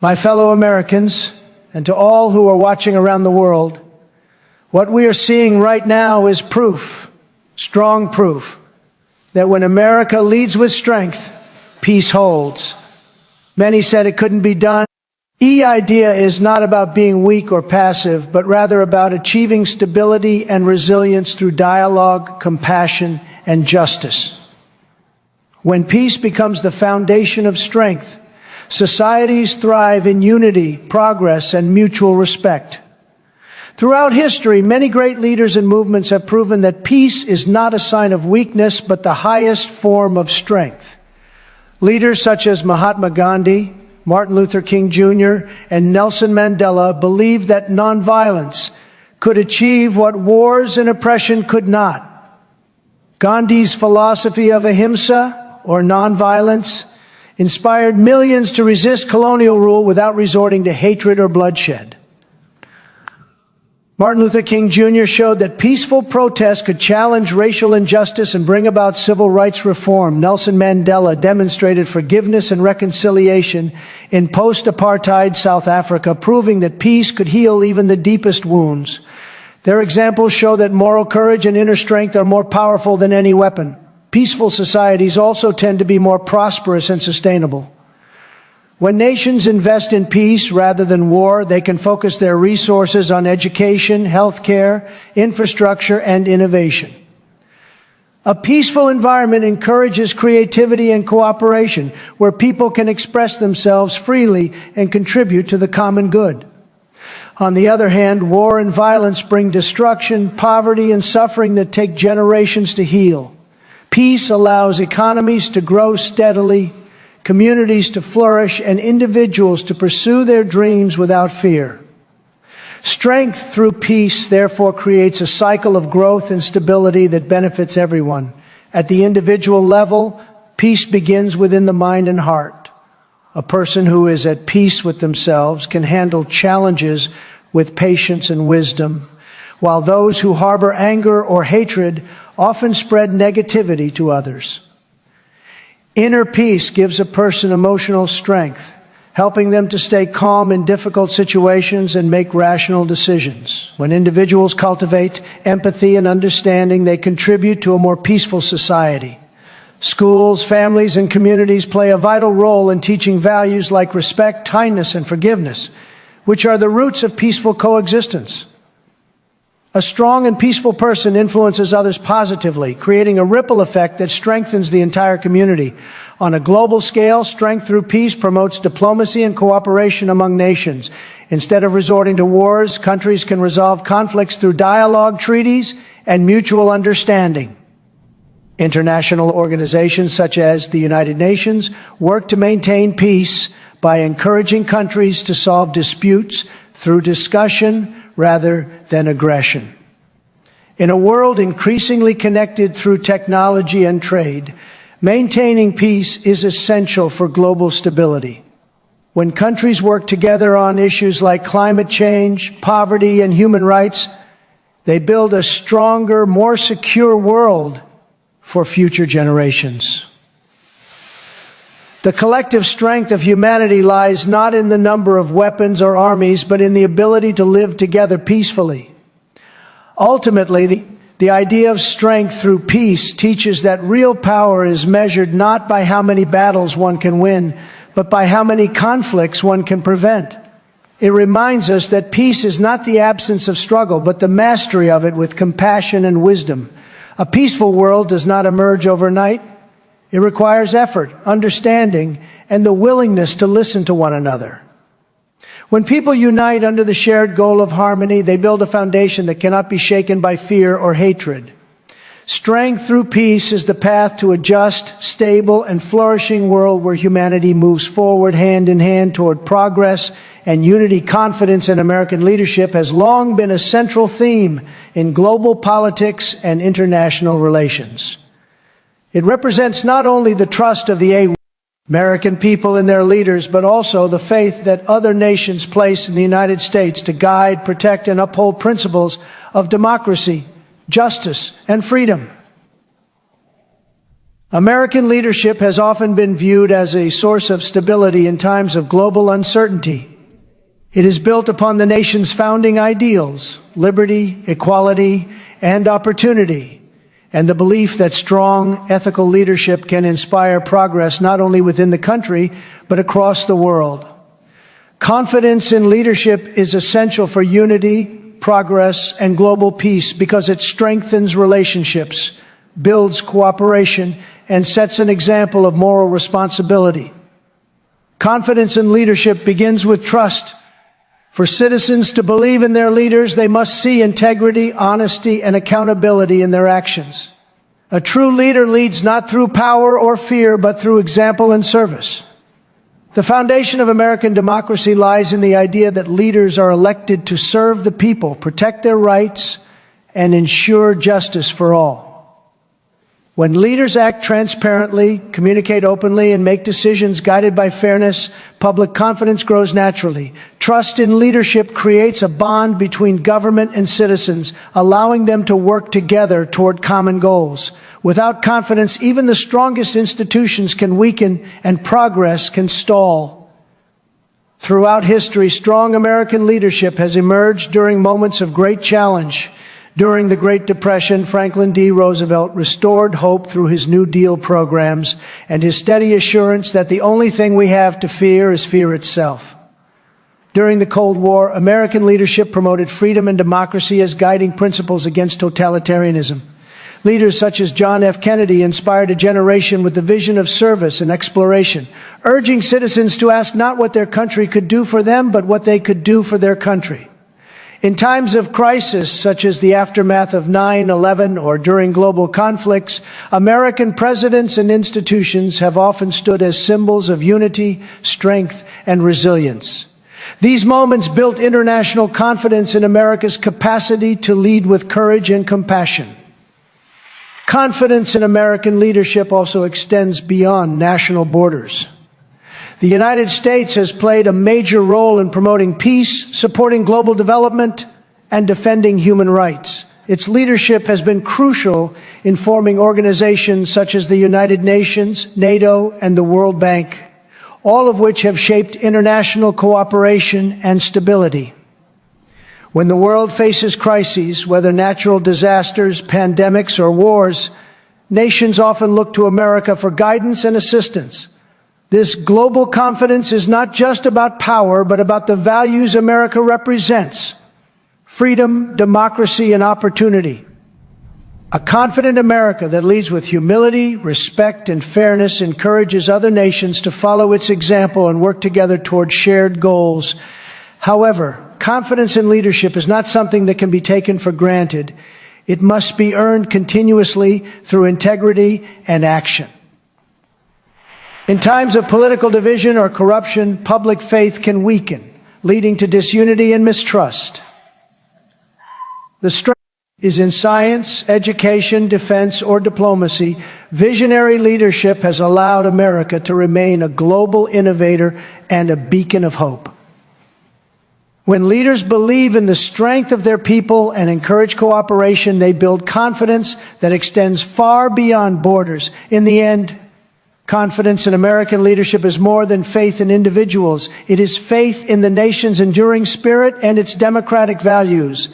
My fellow Americans, and to all who are watching around the world, what we are seeing right now is proof, strong proof, that when America leads with strength, peace holds. Many said it couldn't be done. The idea is not about being weak or passive, but rather about achieving stability and resilience through dialogue, compassion, and justice. When peace becomes the foundation of strength, societies thrive in unity, progress, and mutual respect. Throughout history, many great leaders and movements have proven that peace is not a sign of weakness, but the highest form of strength. Leaders such as Mahatma Gandhi, Martin Luther King Jr., and Nelson Mandela believed that nonviolence could achieve what wars and oppression could not. Gandhi's philosophy of ahimsa, or nonviolence, inspired millions to resist colonial rule without resorting to hatred or bloodshed. Martin Luther King Jr. showed that peaceful protest could challenge racial injustice and bring about civil rights reform. Nelson Mandela demonstrated forgiveness and reconciliation in post-apartheid South Africa, proving that peace could heal even the deepest wounds. Their examples show that moral courage and inner strength are more powerful than any weapon. Peaceful societies also tend to be more prosperous and sustainable. When nations invest in peace rather than war, they can focus their resources on education, healthcare, infrastructure, and innovation. A peaceful environment encourages creativity and cooperation, where people can express themselves freely and contribute to the common good. On the other hand, war and violence bring destruction, poverty, and suffering that take generations to heal. Peace allows economies to grow steadily, communities to flourish, and individuals to pursue their dreams without fear. Strength through peace, therefore, creates a cycle of growth and stability that benefits everyone. At the individual level, peace begins within the mind and heart. A person who is at peace with themselves can handle challenges with patience and wisdom, while those who harbor anger or hatred often spread negativity to others. Inner peace gives a person emotional strength, helping them to stay calm in difficult situations and make rational decisions. When individuals cultivate empathy and understanding, they contribute to a more peaceful society. Schools, families, and communities play a vital role in teaching values like respect, kindness, and forgiveness, which are the roots of peaceful coexistence. A strong and peaceful person influences others positively, creating a ripple effect that strengthens the entire community. On a global scale, strength through peace promotes diplomacy and cooperation among nations. Instead of resorting to wars, countries can resolve conflicts through dialogue, treaties, and mutual understanding. International organizations such as the United Nations work to maintain peace by encouraging countries to solve disputes through discussion rather than aggression. In a world increasingly connected through technology and trade, maintaining peace is essential for global stability. When countries work together on issues like climate change, poverty, and human rights, they build a stronger, more secure world for future generations. The collective strength of humanity lies not in the number of weapons or armies, but in the ability to live together peacefully. Ultimately, the idea of strength through peace teaches that real power is measured not by how many battles one can win, but by how many conflicts one can prevent. It reminds us that peace is not the absence of struggle, but the mastery of it with compassion and wisdom. A peaceful world does not emerge overnight. It requires effort, understanding, and the willingness to listen to one another. When people unite under the shared goal of harmony, they build a foundation that cannot be shaken by fear or hatred. Strength through peace is the path to a just, stable, and flourishing world where humanity moves forward hand in hand toward progress and unity. Confidence in American leadership has long been a central theme in global politics and international relations. It represents not only the trust of the American people in their leaders, but also the faith that other nations place in the United States to guide, protect, and uphold principles of democracy, justice, and freedom. American leadership has often been viewed as a source of stability in times of global uncertainty. It is built upon the nation's founding ideals, liberty, equality, and opportunity, and the belief that strong, ethical leadership can inspire progress not only within the country, but across the world. Confidence in leadership is essential for unity, progress, and global peace because it strengthens relationships, builds cooperation, and sets an example of moral responsibility. Confidence in leadership begins with trust. For citizens to believe in their leaders, they must see integrity, honesty, and accountability in their actions. A true leader leads not through power or fear, but through example and service. The foundation of American democracy lies in the idea that leaders are elected to serve the people, protect their rights, and ensure justice for all. When leaders act transparently, communicate openly, and make decisions guided by fairness, public confidence grows naturally. Trust in leadership creates a bond between government and citizens, allowing them to work together toward common goals. Without confidence, even the strongest institutions can weaken and progress can stall. Throughout history, strong American leadership has emerged during moments of great challenge. During the Great Depression, Franklin D. Roosevelt restored hope through his New Deal programs and his steady assurance that the only thing we have to fear is fear itself. During the Cold War, American leadership promoted freedom and democracy as guiding principles against totalitarianism. Leaders such as John F. Kennedy inspired a generation with the vision of service and exploration, urging citizens to ask not what their country could do for them, but what they could do for their country. In times of crisis, such as the aftermath of 9/11 or during global conflicts, American presidents and institutions have often stood as symbols of unity, strength, and resilience. These moments built international confidence in America's capacity to lead with courage and compassion. Confidence in American leadership also extends beyond national borders. The United States has played a major role in promoting peace, supporting global development, and defending human rights. Its leadership has been crucial in forming organizations such as the United Nations, NATO, and the World Bank, all of which have shaped international cooperation and stability. When the world faces crises, whether natural disasters, pandemics, or wars, nations often look to America for guidance and assistance. This global confidence is not just about power, but about the values America represents: freedom, democracy, and opportunity. A confident America that leads with humility, respect, and fairness encourages other nations to follow its example and work together toward shared goals. However, confidence in leadership is not something that can be taken for granted. It must be earned continuously through integrity and action. In times of political division or corruption, public faith can weaken, leading to disunity and mistrust. The strength is in science, education, defense, or diplomacy. Visionary leadership has allowed America to remain a global innovator and a beacon of hope. When leaders believe in the strength of their people and encourage cooperation, they build confidence that extends far beyond borders. In the end, confidence in American leadership is more than faith in individuals. It is faith in the nation's enduring spirit and its democratic values.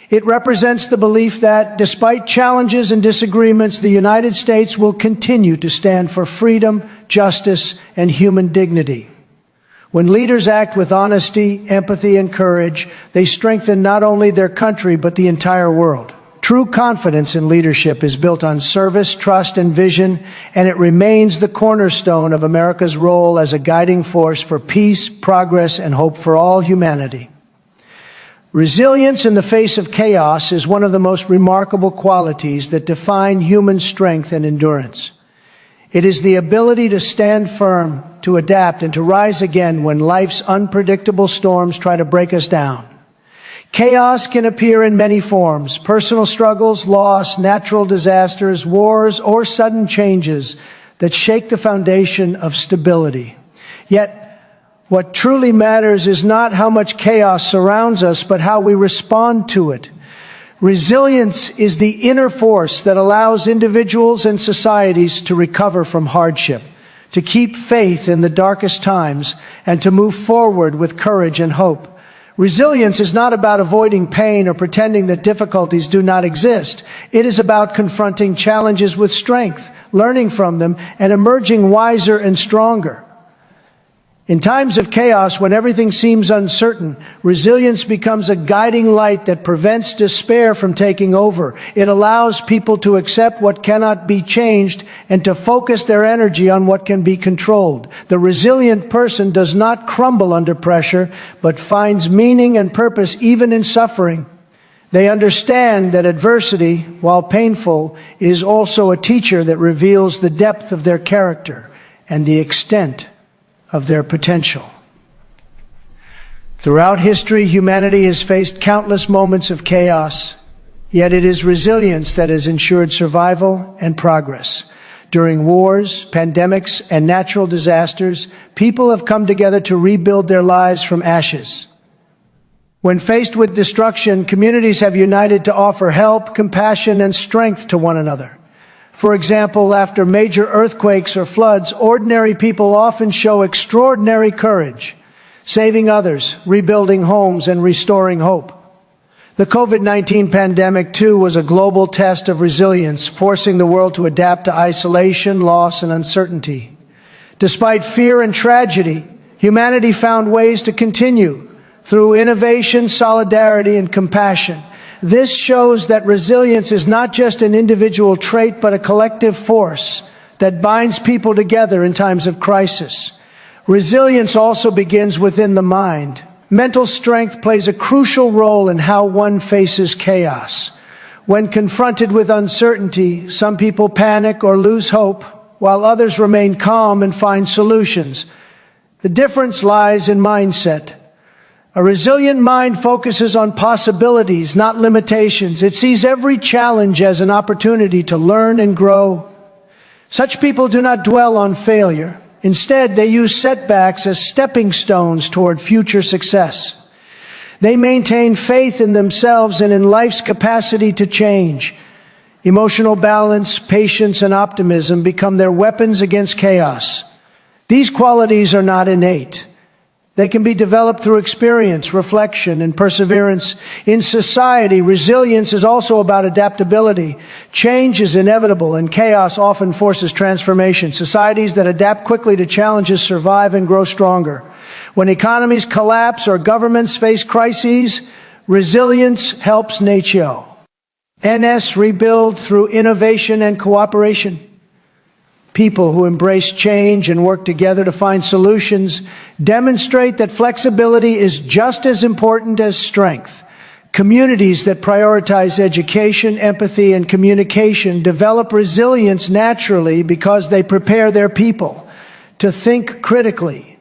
It represents the belief that, despite challenges and disagreements, the United States will continue to stand for freedom, justice, and human dignity. When leaders act with honesty, empathy, and courage, they strengthen not only their country, but the entire world. True confidence in leadership is built on service, trust, and vision, and it remains the cornerstone of America's role as a guiding force for peace, progress, and hope for all humanity. Resilience in the face of chaos is one of the most remarkable qualities that define human strength and endurance. It is the ability to stand firm, to adapt, and to rise again when life's unpredictable storms try to break us down. Chaos can appear in many forms: personal struggles, loss, natural disasters, wars, or sudden changes that shake the foundation of stability. Yet, what truly matters is not how much chaos surrounds us, but how we respond to it. Resilience is the inner force that allows individuals and societies to recover from hardship, to keep faith in the darkest times, and to move forward with courage and hope. Resilience is not about avoiding pain or pretending that difficulties do not exist. It is about confronting challenges with strength, learning from them, and emerging wiser and stronger. In times of chaos, when everything seems uncertain, resilience becomes a guiding light that prevents despair from taking over. It allows people to accept what cannot be changed and to focus their energy on what can be controlled. The resilient person does not crumble under pressure, but finds meaning and purpose even in suffering. They understand that adversity, while painful, is also a teacher that reveals the depth of their character and the extent of their potential. Throughout history, humanity has faced countless moments of chaos, yet it is resilience that has ensured survival and progress. During wars, pandemics, and natural disasters, people have come together to rebuild their lives from ashes. When faced with destruction, communities have united to offer help, compassion, and strength to one another. For example, after major earthquakes or floods, ordinary people often show extraordinary courage, saving others, rebuilding homes, and restoring hope. The COVID-19 pandemic, too, was a global test of resilience, forcing the world to adapt to isolation, loss, and uncertainty. Despite fear and tragedy, humanity found ways to continue through innovation, solidarity, and compassion. This shows that resilience is not just an individual trait, but a collective force that binds people together in times of crisis. Resilience also begins within the mind. Mental strength plays a crucial role in how one faces chaos. When confronted with uncertainty, some people panic or lose hope, while others remain calm and find solutions. The difference lies in mindset. A resilient mind focuses on possibilities, not limitations. It sees every challenge as an opportunity to learn and grow. Such people do not dwell on failure. Instead, they use setbacks as stepping stones toward future success. They maintain faith in themselves and in life's capacity to change. Emotional balance, patience, and optimism become their weapons against chaos. These qualities are not innate. They can be developed through experience, reflection, and perseverance. In society, resilience is also about adaptability. Change is inevitable, and chaos often forces transformation. Societies that adapt quickly to challenges survive and grow stronger. When economies collapse or governments face crises, resilience helps NS rebuild through innovation and cooperation. People who embrace change and work together to find solutions demonstrate that flexibility is just as important as strength. Communities that prioritize education, empathy, and communication develop resilience naturally because they prepare their people to think critically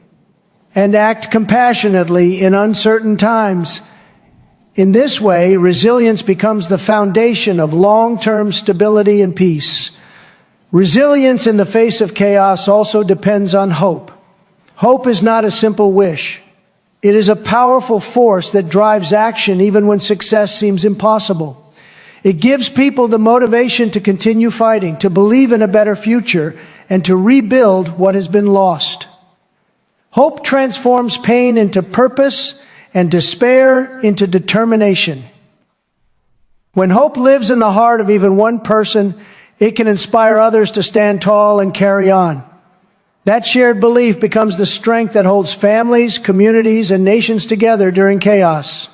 and act compassionately in uncertain times. In this way, resilience becomes the foundation of long-term stability and peace. Resilience in the face of chaos also depends on hope. Hope is not a simple wish. It is a powerful force that drives action even when success seems impossible. It gives people the motivation to continue fighting, to believe in a better future, and to rebuild what has been lost. Hope transforms pain into purpose and despair into determination. When hope lives in the heart of even one person, it can inspire others to stand tall and carry on. That shared belief becomes the strength that holds families, communities, and nations together during chaos.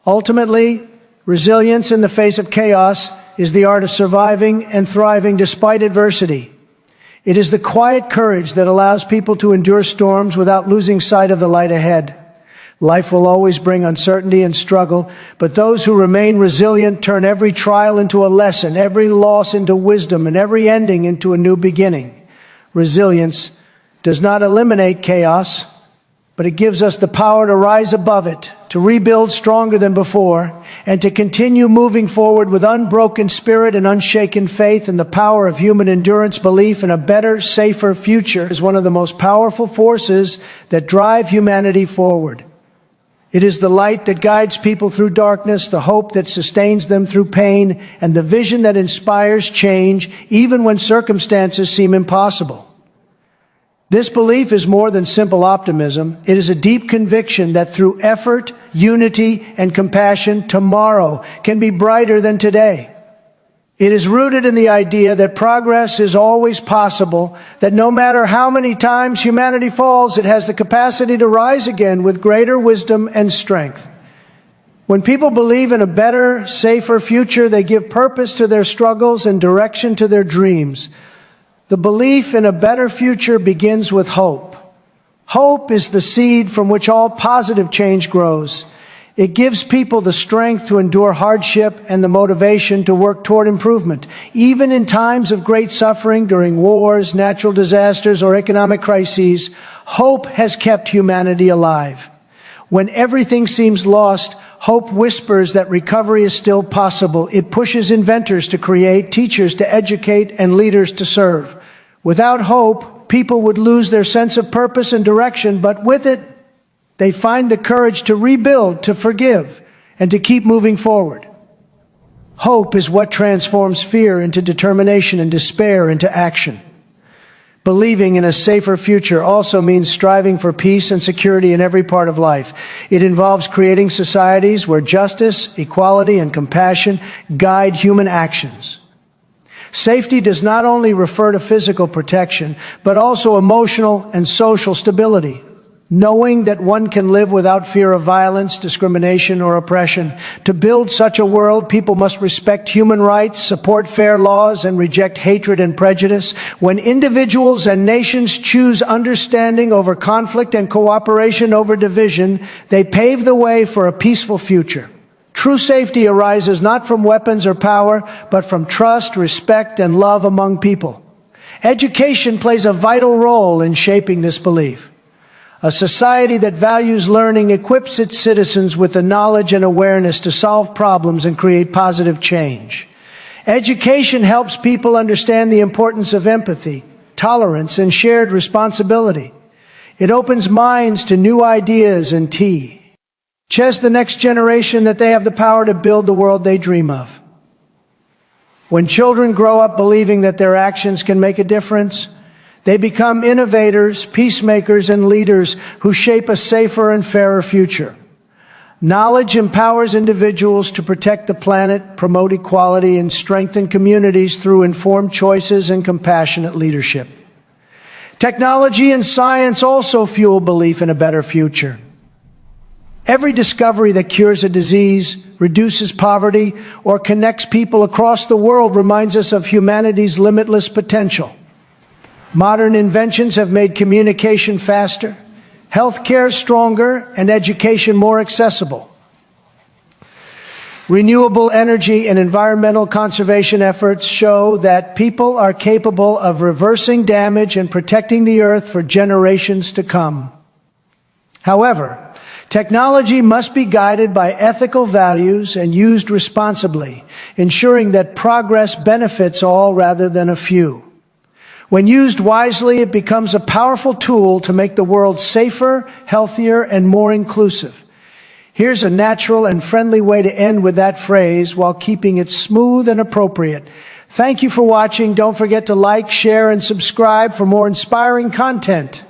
Ultimately, resilience in the face of chaos is the art of surviving and thriving despite adversity. It is the quiet courage that allows people to endure storms without losing sight of the light ahead. Life will always bring uncertainty and struggle, but those who remain resilient turn every trial into a lesson, every loss into wisdom, and every ending into a new beginning. Resilience does not eliminate chaos, but it gives us the power to rise above it, to rebuild stronger than before, and to continue moving forward with unbroken spirit and unshaken faith in the power of human endurance. Belief in a better, safer future is one of the most powerful forces that drive humanity forward. It is the light that guides people through darkness, the hope that sustains them through pain, and the vision that inspires change even when circumstances seem impossible. This belief is more than simple optimism. It is a deep conviction that through effort, unity, and compassion, tomorrow can be brighter than today. It is rooted in the idea that progress is always possible, that no matter how many times humanity falls, it has the capacity to rise again with greater wisdom and strength. When people believe in a better, safer future, they give purpose to their struggles and direction to their dreams. The belief in a better future begins with hope. Hope is the seed from which all positive change grows. It gives people the strength to endure hardship and the motivation to work toward improvement. Even in times of great suffering during wars, natural disasters, or economic crises, hope has kept humanity alive. When everything seems lost, hope whispers that recovery is still possible. It pushes inventors to create, teachers to educate, and leaders to serve. Without hope, people would lose their sense of purpose and direction, but with it, they find the courage to rebuild, to forgive, and to keep moving forward. Hope is what transforms fear into determination and despair into action. Believing in a safer future also means striving for peace and security in every part of life. It involves creating societies where justice, equality, and compassion guide human actions. Safety does not only refer to physical protection, but also emotional and social stability. Knowing that one can live without fear of violence, discrimination, or oppression. To build such a world, people must respect human rights, support fair laws, and reject hatred and prejudice. When individuals and nations choose understanding over conflict and cooperation over division, they pave the way for a peaceful future. True safety arises not from weapons or power, but from trust, respect, and love among people. Education plays a vital role in shaping this belief. A society that values learning equips its citizens with the knowledge and awareness to solve problems and create positive change. Education helps people understand the importance of empathy, tolerance, and shared responsibility. It opens minds to new ideas and teaches the next generation that they have the power to build the world they dream of. When children grow up believing that their actions can make a difference, they become innovators, peacemakers, and leaders who shape a safer and fairer future. Knowledge empowers individuals to protect the planet, promote equality, and strengthen communities through informed choices and compassionate leadership. Technology and science also fuel belief in a better future. Every discovery that cures a disease, reduces poverty, or connects people across the world reminds us of humanity's limitless potential. Modern inventions have made communication faster, healthcare stronger, and education more accessible. Renewable energy and environmental conservation efforts show that people are capable of reversing damage and protecting the earth for generations to come. However, technology must be guided by ethical values and used responsibly, ensuring that progress benefits all rather than a few. When used wisely, it becomes a powerful tool to make the world safer, healthier, and more inclusive. Here's a natural and friendly way to end with that phrase while keeping it smooth and appropriate. Thank you for watching. Don't forget to like, share, and subscribe for more inspiring content.